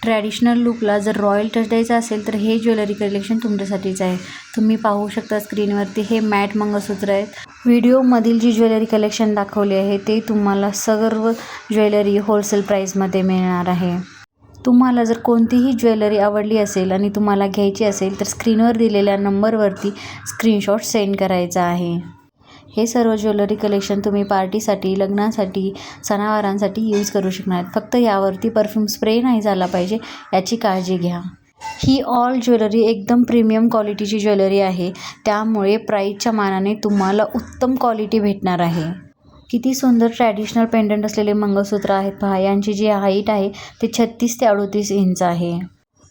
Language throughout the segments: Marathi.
ट्रॅडिशनल लुकला जर रॉयल टच द्यायचा असेल तर हे ज्वेलरी कलेक्शन तुमच्यासाठीच आहे। तुम्ही पाहू शकता स्क्रीनवरती हे मॅट मंगळसूत्र आहेत। व्हिडिओमधील जी ज्वेलरी कलेक्शन दाखवली आहे ते तुम्हाला सर्व ज्वेलरी होलसेल प्राईसमध्ये मिळणार आहे। तुम्हाला जर कोणतीही ज्वेलरी आवडली असेल आणि तुम्हाला घ्यायची असेल तर स्क्रीनवर दिलेल्या नंबरवरती स्क्रीनशॉट सेंड करायचा आहे। हे सर्व ज्वेलरी कलेक्शन तुम्ही पार्टीसाठी, लग्नासाठी, सणावारांसाठी यूज करू शकणार। फक्त यावरती परफ्यूम स्प्रे नाही झाला पाहिजे याची काळजी घ्या। ही ऑल ज्वेलरी एकदम प्रीमियम क्वालिटीची ज्वेलरी आहे, त्यामुळे प्राईसच्या मानाने तुम्हाला उत्तम क्वालिटी भेटणार आहे। किती सुंदर ट्रॅडिशनल पेंडंट असलेले मंगळसूत्र आहेत पहा। यांची जी हाईट आहे ते 36 ते 38 इंच आहे।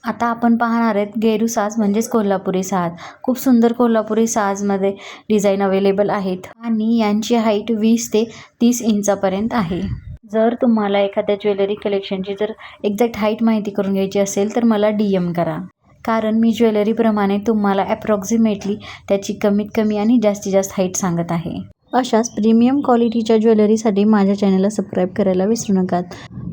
आता आपण पाहणार आहेत गेरू साज म्हणजेच कोल्हापुरी साज। खूप सुंदर कोल्हापुरी साजमध्ये डिझाईन अवेलेबल आहेत आणि यांची हाईट 20 ते 30 इंचापर्यंत आहे। जर तुम्हाला एखाद्या ज्वेलरी कलेक्शनची जर एक्झॅक्ट हाईट माहिती करून घ्यायची असेल तर मला DM करा, कारण मी ज्वेलरीप्रमाणे तुम्हाला ॲप्रॉक्सिमेटली त्याची कमीत कमी आणि जास्तीत जास्त हाईट सांगत आहे। अशाच प्रीमियम क्वालिटीच्या ज्वेलरीसाठी माझ्या चॅनलला सबस्क्राईब करायला विसरू नका।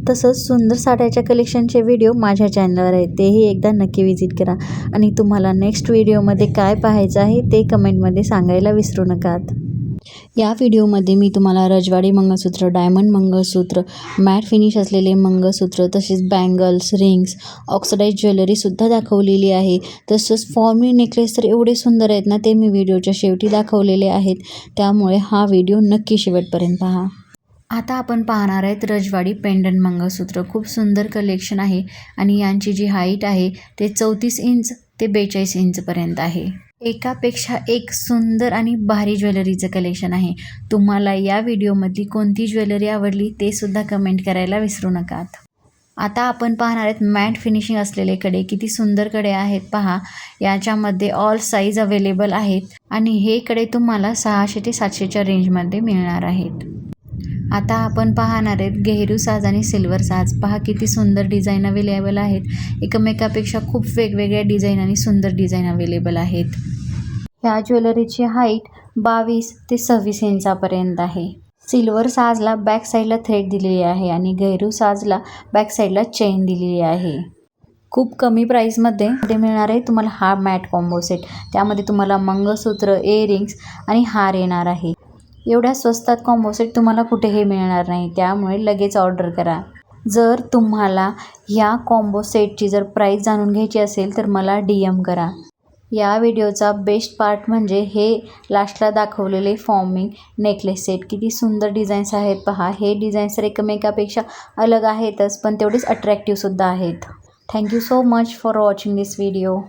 तसंच सुंदर साड्याच्या कलेक्शनचे व्हिडिओ माझ्या चॅनलवर आहेत, तेही एकदा नक्की विजिट करा आणि तुम्हाला नेक्स्ट व्हिडिओमध्ये काय पाहायचं आहे ते कमेंटमध्ये सांगायला विसरू नका। या व्हिडिओमध्ये मी तुम्हाला रजवाडी मंगळसूत्र, डायमंड मंगळसूत्र, मॅट फिनिश असलेले मंगळसूत्र, तसेच बँगल्स, रिंग्स, ऑक्सिडाइज ज्वेलरीसुद्धा दाखवलेली आहे। तसंच फॉर्मल नेकलेस तर एवढे सुंदर आहेत ना, ते मी व्हिडिओच्या शेवटी दाखवलेले आहेत, त्यामुळे हा व्हिडिओ नक्की शेवटपर्यंत पहा। आता आपण पाहणार आहेत रजवाडी पेंडंट मंगळसूत्र। खूप सुंदर कलेक्शन आहे आणि यांची जी हाईट आहे ते 34 इंच ते 42 इंचपर्यंत आहे। एकापेक्षा एक सुंदर आणि भारी ज्वेलरीचं कलेक्शन आहे। तुम्हाला या व्हिडिओमधली कोणती ज्वेलरी आवडली ते सुद्धा कमेंट करायला विसरू नका। आता आपण पाहणार आहेत मॅट फिनिशिंग असलेले कडे। किती सुंदर कडे आहेत पहा। याच्यामध्ये ऑल साईज अवेलेबल आहेत आणि हे कडे तुम्हाला 600 ते 700च्या रेंजमध्ये मिळणार आहेत। आता आपण पाहणार आहेत गेहरू साज आणि सिल्वर साज। पहा किती सुंदर डिझाईन अवेलेबल आहेत। एकमेकापेक्षा खूप वेगवेगळ्या डिझाईन आणि सुंदर डिझाईन अवेलेबल आहेत। ह्या ज्वेलरीची हाईट 22 ते 26 इंचापर्यंत आहे। सिल्वर साजला बॅक साईडला थ्रेड दिलेली आहे आणि गेहरू साजला बॅक साईडला चेन दिलेली आहे। खूप कमी प्राईसमध्ये मिळणार आहे तुम्हाला हा मॅट कॉम्बो सेट। त्यामध्ये तुम्हाला मंगळसूत्र, इयरिंग्स आणि हार येणार आहे। एवढ्या स्वस्तात कॉम्बो सेट तुम्हाला कुठेही मिळणार नाही, त्यामुळे लगेच ऑर्डर करा। जर तुम्हाला या कॉम्बो सेटची जर प्राईस जाणून घ्यायची असेल तर मला DM करा। या व्हिडिओचा बेस्ट पार्ट म्हणजे हे लास्टला दाखवलेले फॉर्मिंग नेकलेस सेट। किती सुंदर डिझाईन्स आहेत पहा। हे डिझाईन्स तर एकमेकापेक्षा अलग आहेतच, पण तेवढेच अट्रॅक्टिव्हसुद्धा आहेत। Thank you so much for watching this video.